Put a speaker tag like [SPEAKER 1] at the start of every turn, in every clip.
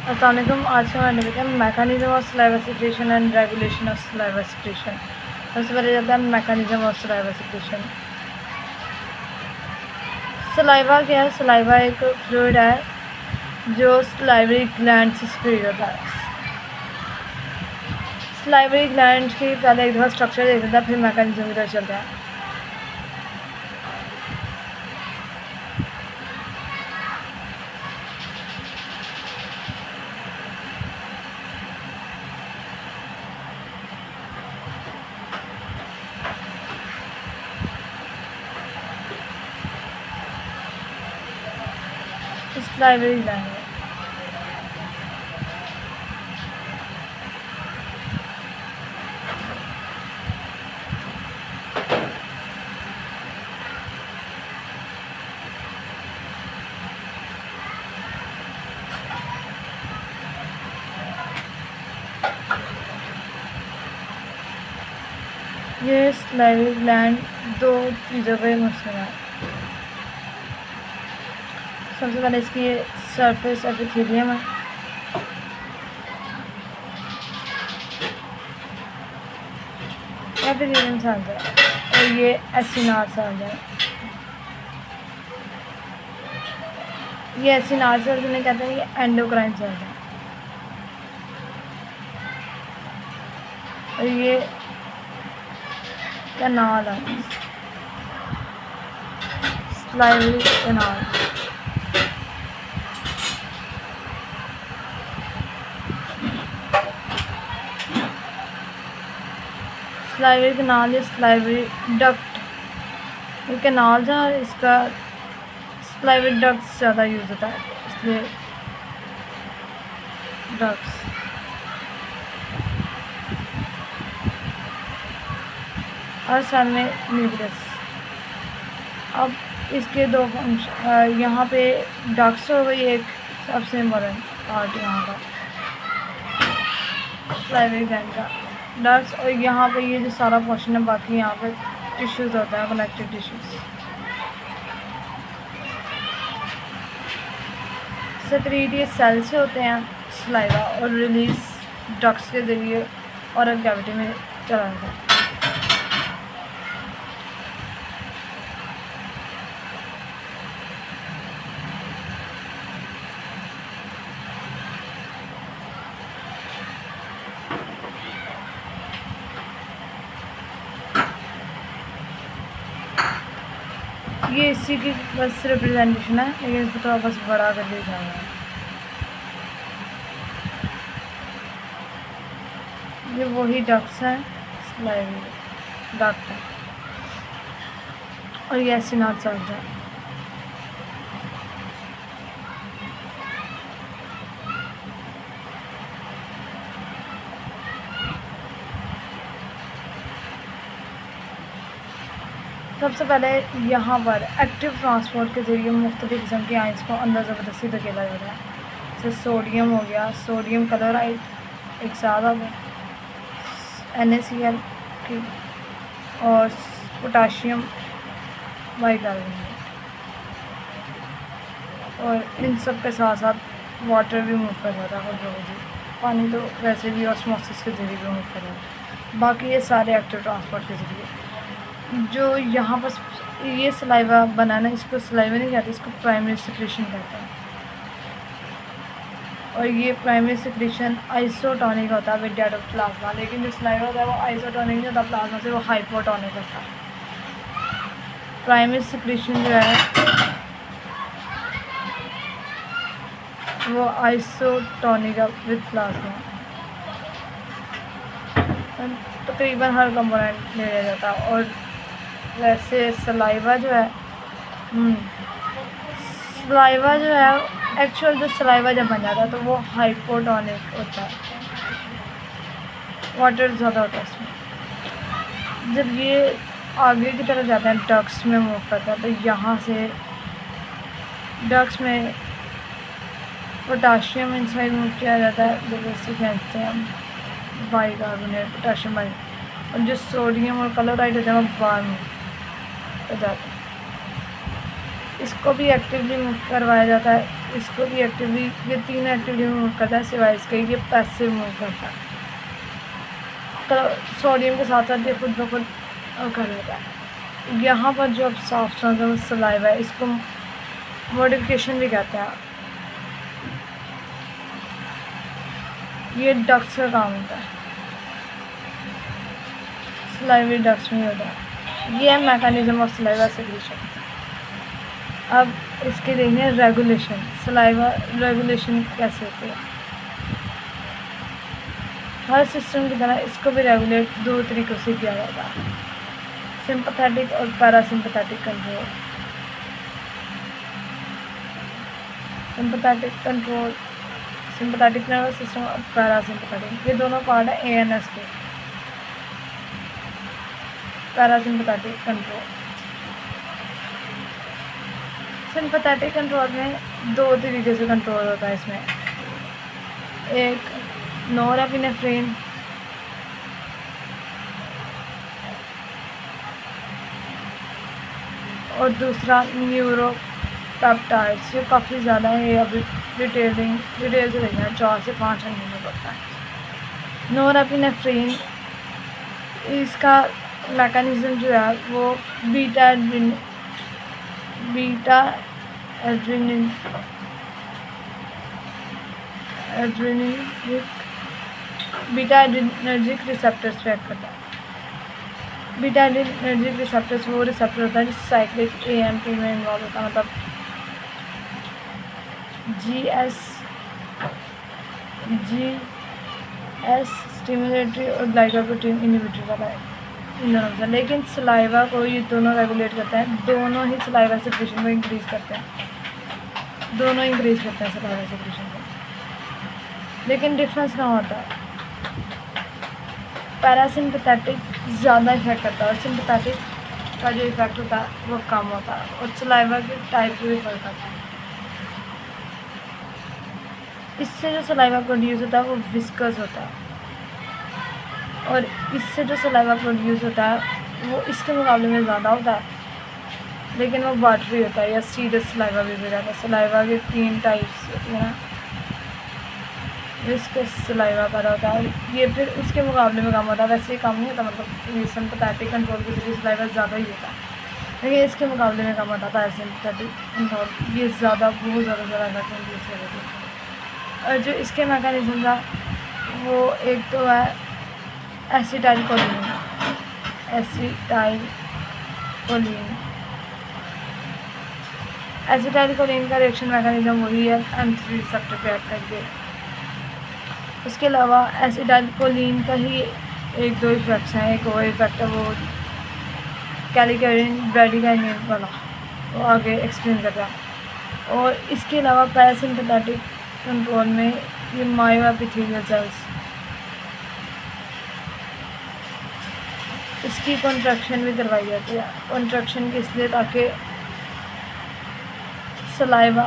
[SPEAKER 1] अस्सलामुअलैकुम। आज का हमारा टॉपिक है mechanism of saliva secretion and regulation of saliva secretion. सबसे पहले जाता है mechanism of saliva secretion. Saliva क्या है? सलाइवा एक फ्लूइड है जो सलाइवरी ग्लैंड से सिक्रीट होता है। सलाइवरी ग्लैंड की पहले एक दफ़ा स्ट्रक्चर देख लेता है, फिर मैकेनिज्म की तरफ चलता है। सलाइवरी ग्लैंड ये सलाइवरी ग्लैंड दो चीज़ों पे मुश्तमिल है। सबसे पहले इसकी सरफेस एपिथेलियम है। एपिथेलियम सेल्स है और ये एसिनार सेल्स है। ये एसिनार सेल्स जिन्हें कहते हैं, ये एंडोक्राइन सेल्स है। और ये कैनाल है, सलाइवरी कैनाल। सलाइवरी कैनाल या सलाइवरी डक्ट, ये कैनाल है और इसका सलाइवरी डक्ट्स ज़्यादा यूज़ होता है, इसलिए डक्ट्स। और सामने न्यूक्लियस। अब इसके दो फंक्शन, यहाँ पे डक्ट्स हो गई एक सबसे इम्पोर्टेंट पार्ट यहाँ का सलाइवरी ग्लैंड का, डक्ट्स। और यहाँ पे ये जो सारा पोर्शन है, बाकी यहाँ पे टिश्यूज़ होता है, कनेक्टिव टिश्यूज़। सेक्रेट ये सेल से होते हैं सलाइवा और रिलीज डक्ट्स के ज़रिए और कैविटी में चला जाता है। ये इसी की बस रिप्रेजेंटेशन है, लेकिन इसको थोड़ा बस बड़ा कर दिया जाएगा। ये वही डक्ट्स हैं, सलाइवरी डक्ट है और ये एसिनार सेल्स है। सबसे पहले यहाँ पर एक्टिव ट्रांसपोर्ट के ज़रिए मुख्तलिफ़ किस्म के आइंस को अंदर ज़बरदस्ती धकेला जाता है। जैसे सोडियम हो गया, सोडियम क्लोराइड एक ज़्यादा NaCl की, और पोटाशियम बाइकार्बोनेट, और इन सब के साथ साथ वाटर भी मूव कर जाता है। और पानी तो वैसे भी ऑस्मोसिस के ज़रिए भी मूव कर जाता है। बाकी ये सारे एक्टिव ट्रांसपोर्ट के ज़रिए। जो यहाँ पर ये सलाइवा बना ना, इसको सलाइवा नहीं कहते, इसको प्राइमरी सेक्रेशन कहते हैं। और ये प्राइमरी सेक्रेशन आइसोटोनिक होता है विद डेट ऑफ प्लाज्मा, लेकिन जो सलाइवा होता है वो आइसोटोनिक नहीं होता प्लाज्मा से, वो हाइपोटोनिक होता है। प्राइमरी सेक्रेशन जो है वो आइसोटोनिक विद प्लाज्मा। तकरीबन हर कंपोनेंट ले लिया जाता है। और वैसे सलाइवा जो है एक्चुअल जो सलाइवा जब बन जाता है तो वो हाइपोटोनिक होता है, वाटर ज़्यादा होता है इसमें। जब ये आगे की तरफ जाते हैं, डक्ट्स में मूव करता है, तो यहाँ से डक्ट्स में पोटाशियम इनसाइड मूव किया जाता है, जैसे कहते हैं बाइकार्बोनेट, पोटाशियम बाइक। और जो सोडियम और क्लोराइड होता है वो बाहर मूव हो जाता है। इसको भी एक्टिवली मूव करवाया जाता है इसको भी एक्टिवली, ये 3 एक्टिवली मूव करता है, सिवाय इसके ये पैसिव मूव करता है। तो सोडियम के साथ साथ ये खुद ब खुद कर लेता है। यहाँ पर जो अब साफ सलाइवा है, इसको मॉडिफिकेशन भी कहते हैं। ये डक्ट्स का काम होता है, सलाइवरी डक्ट्स में होता है। ये है मैकेनिज्म ऑफ सलाइवा सेक्रेशन। अब इसके देखिए रेगुलेशन, सलाइवा रेगुलेशन कैसे होती है। हर सिस्टम की तरह इसको भी रेगुलेट 2 तरीक़ों से किया जाता है, सिंपैथेटिक और parasympathetic control. Sympathetic nervous system और पैरासिम्पैथेटिक, ये दोनों पार्ट है एएनएस के। पैरासिम्पैथेटिक कंट्रोल, सिंपैथेटिक कंट्रोल में 2 तरीके से कंट्रोल होता है। इसमें एक नोरेपिनेफ्रिन और दूसरा न्यूरोपेप्टाइड्स। ये काफ़ी ज़्यादा है, ये अभी डिटेल से देखना है, 4 से 5 घंटे में पड़ता है। नोरेपिनेफ्रिन, इसका मैकेनिज्म जो है वो बीटा एड्रेनर्जिक रिसेप्टर्स पे एक्ट करता है। बीटा एड्रेनर्जिक रिसेप्टर्स वो रिसेप्टर होता है जिस साइक्लिक एएमपी में इन्वॉल्व होता है, मतलब जीएस स्टिमुलेटरी और ग्लाइकोप्रोटीन इनहिबिटर वाला है, इन दोनों से। लेकिन सलाइवा को ये दोनों रेगुलेट करते हैं, दोनों ही सलाइवा सेक्रेशन को इंक्रीज़ करते हैं, दोनों इंक्रीज़ करते हैं सलाइवा सेक्रेशन को। लेकिन डिफरेंस कहाँ होता है, पैरासिम्पैथेटिक ज़्यादा इफेक्ट करता है और सिंपैथेटिक का जो इफेक्ट होता है वो कम होता है, और सलाइवा के टाइप भी फर्क आता है। इससे जो सलाइवा प्रोड्यूस होता है वो विस्कस होता है, और इससे जो सलाइवा प्रोड्यूस होता है वो इसके मुकाबले में ज़्यादा होता है, लेकिन वो वाटरी होता है या सीरियस सलाइवा भी हो जाता है। सलाइवा के 3 टाइप्स होती है ना, विस्कस सलाइवा का होता है, ये फिर उसके मुकाबले में कम होता है। वैसे ही कम नहीं होता, मतलब ये सिंपैथेटिक कंट्रोल के जरिए सलाइवा ज़्यादा ही होता है, लेकिन इसके मुकाबले में कम होता था सिंपैथेटिक कंट्रोल, ये ज़्यादा बहुत ज़्यादा इफेक्ट होती है। और जो इसके मैकेनिज्म था वो एक तो है एसिटाइलकोलिन का रिएक्शन मैकेनिज्म वही है M3 रिसेप्टर पे एक्ट करके। उसके अलावा एसिटाइलकोलिन का ही 1-2 इफेक्ट्स हैं। एक और इफेक्ट है वो कैलिकरिन ब्रैडिकाइनिन वाला, वो आगे एक्सप्लेन कर रहा है। और इसके अलावा पैरासिम्पैथेटिक कंट्रोल में ये मायोएपिथेलियल सेल्स, इसकी कॉन्ट्रैक्शन भी करवाई जाती है। कॉन्ट्रैक्शन की इसलिए ताकि सलाइवा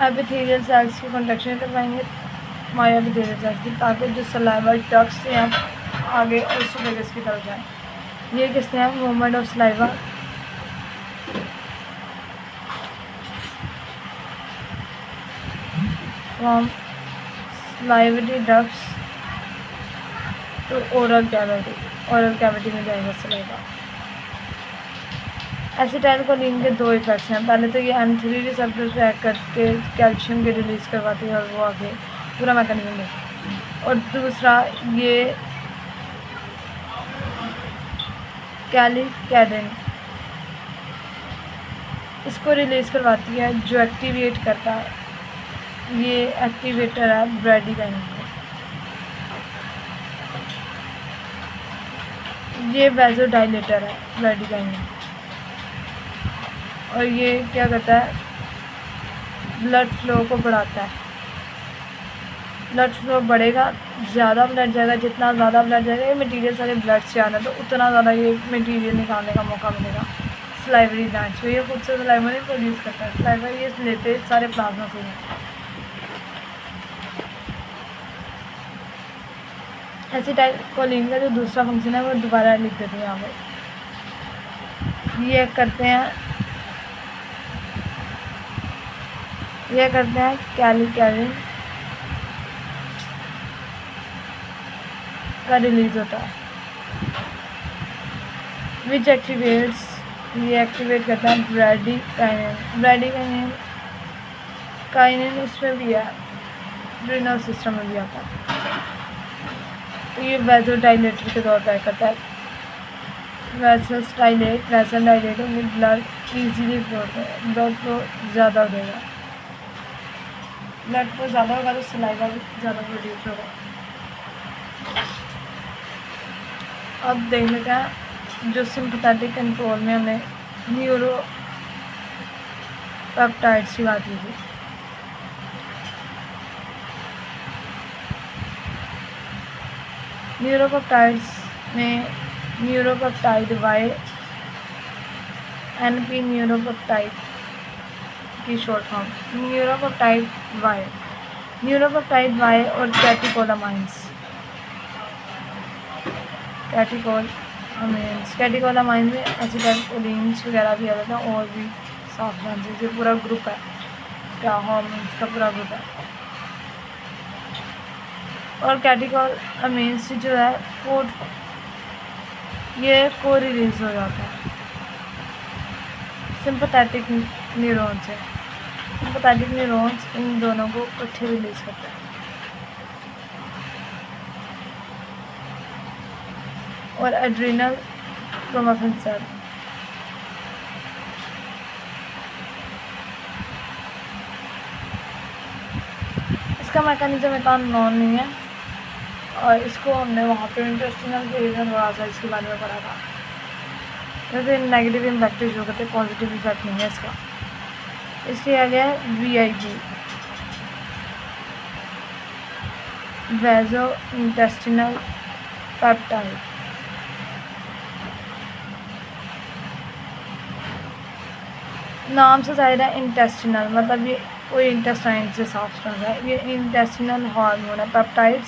[SPEAKER 1] एपिथेलियल सेल्स की कॉन्ट्रैक्शन करवाएंगे, मायोएपिथेलियल सेल्स की, ताकि जो सलाइवा डक्ट्स हैं आगे ओसोफेगस की तरफ जाए। ये किसने हैं, movement of saliva from salivary ducts तो ओरल कैविटी में जाएगा सलाइवा। एसिटाइलकोलिन के 2 इफेक्ट्स हैं। पहले तो ये M3 रिसेप्टर पे एक्ट करके कैल्शियम के रिलीज़ करवाती है और वो आगे पूरा मैकेनिज्म है। और दूसरा ये कैलिकैडिन इसको रिलीज़ करवाती है, जो एक्टिवेट करता है, ये एक्टिवेटर है ब्रैडिकाइनिन को। ये वैसोडाइलेटर है ब्रैडिकाइनिन, और ये क्या करता है, ब्लड फ्लो को बढ़ाता है। ब्लड फ्लो बढ़ेगा, ज़्यादा ब्लड जाएगा, जितना ज़्यादा ब्लड जाएगा, ये मटेरियल सारे ब्लड से आना, तो उतना ज़्यादा ये मटेरियल निकालने का मौका मिलेगा सलाइवरी ग्लैंड्स को। ये खुद से सलाइवा नहीं प्रोड्यूस करता है, सलाइवा ये लेते सारे प्लाज्मा से हैं। एसिटाइलकोलिन का जो दूसरा फंक्शन है वो दोबारा लिख देते हैं यहाँ पर। ये करते हैं यह करते हैं कैलिन का रिलीज होता है, विच एक्टिवेट्स, ये एक्टिवेट करता है ब्रैडीकाइनिन इसमें भी है, ड्रेनल सिस्टम में भी आता है। तो ये वैसोडाइलेटर के तौर पर करता है, वैसल डायलेट होंगे, ब्लड ईजीली फ्लो होता है, ब्लड फ्लो ज़्यादा हो जाएगा, ब्लड फ्लो ज़्यादा होगा तो सलाइवा भी ज़्यादा प्रोड्यूस होगा। अब देख लेते हैं जो सिंपैथेटिक कंट्रोल में हमने न्यूरो पेप्टाइड्स की बात की थी। न्यूरोपेप्टाइड्स में न्यूरोपेप्टाइड वाई, NP न्यूरोपेप्टाइड की शॉर्ट फॉर्म, न्यूरोपेप्टाइड वाई और कैटिकोलामाइंस में एसिटाइलकोलिन्स वगैरह भी आ जाता है, और भी साफ से जो पूरा ग्रुप है क्या हार्मोन्स का पूरा ग्रुप है। और कैटिकोलामाइंस जो है ये को रिलीज हो जाता है सिंपैथेटिक न्यूरॉन से। सिंपैथेटिक न्यूरॉन्स इन दोनों को इकट्ठे रिलीज करते हैं। और एड्रिनल क्रोमाटिन सेल, इसका मैकेनिज्म इतना नॉन नहीं है, और इसको हमने वहाँ पे इंटेस्टिनल रीजन बड़ा सा इसके बारे में पढ़ा था। जैसे नेगेटिव इम्पैक्ट जो करते हैं, पॉजिटिव इफेक्ट नहीं है इसका। इसलिए आ गया VIP वैजो इंटेस्टिनल पेप्टाइड। नाम से जाहिर है इंटेस्टिनल, मतलब ये कोई इंटेस्टाइन से साफ करता है। ये इंटेस्टिनल हार्मोन है। पेप्टाइड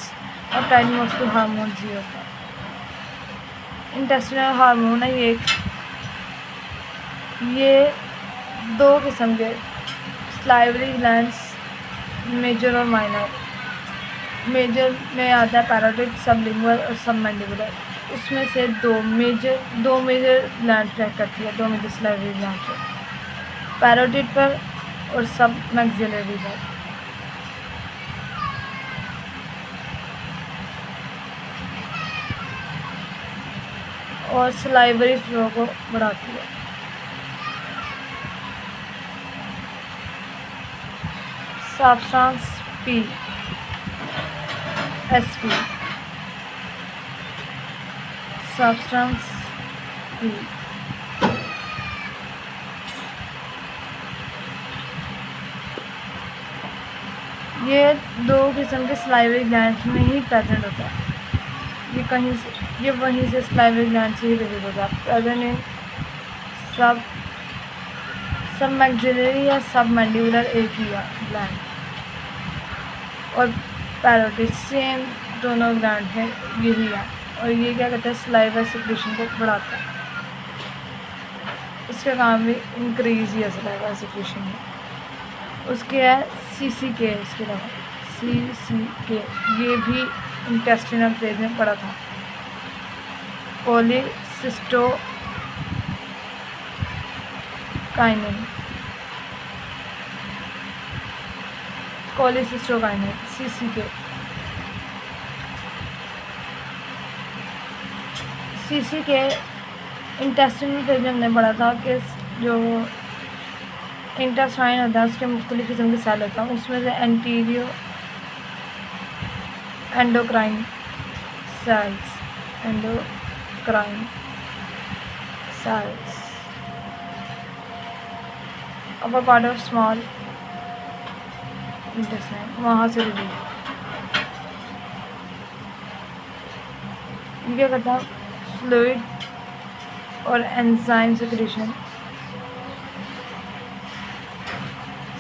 [SPEAKER 1] मोस्टली हार्मोन ही होता है। इंटेस्टिनल हार्मोन है ये दो किस्म के सलाइवरी ग्लैंड्स, मेजर और माइनर। मेजर में आता है पैरोटिड, सबलिंगुअल और सबमैंडिबुलर। उसमें से दो मेजर ग्लैंड ट्रैक करती है, दो मेजर सलाइवरी ग्लैंड पर, पैरोटिड पर और सब मैक्सिलरी पर। और सलाइवरी फ्लो को बढ़ाती है। Substance P, SP, substance P। ये दो किस्म के सलाइवरी ग्लैंड्स में ही प्रेजेंट होता है। ये वहीं से सलाइवरी ग्लैंड से ही रिलीज होता है। प्रेजेंट इन सब मैक्सिलरी या सब मैंडिबुलर एक ही है ग्लैंड, और पैरोटिड सेम दोनों ग्लैंड है यही है। और ये क्या कहते हैं, सलाइवा सिक्रेशन को बढ़ाता है। इसका काम भी इंक्रीज ही है सलाइवा सिक्रेशन में। उसके है CCK, इसके अलावा CCK ये भी इंटेस्टिनल फेज में पड़ा था। कोलिसिस्टोकाइनिन CCK इंटेस्टिनल फेज में हमने पढ़ा था कि जो इंटेस्टाइन होता है उसके मुख्तलिफ किस्म के सेल होता है। उसमें से entero endocrine cells, upper part of small intestine, वहाँ से रिलीज। क्या करता है, फ्लूइड और एंजाइम सेक्रेशन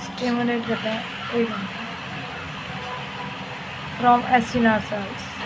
[SPEAKER 1] स्टिमुलेट करता है फ्रॉम एसिनार सेल्स।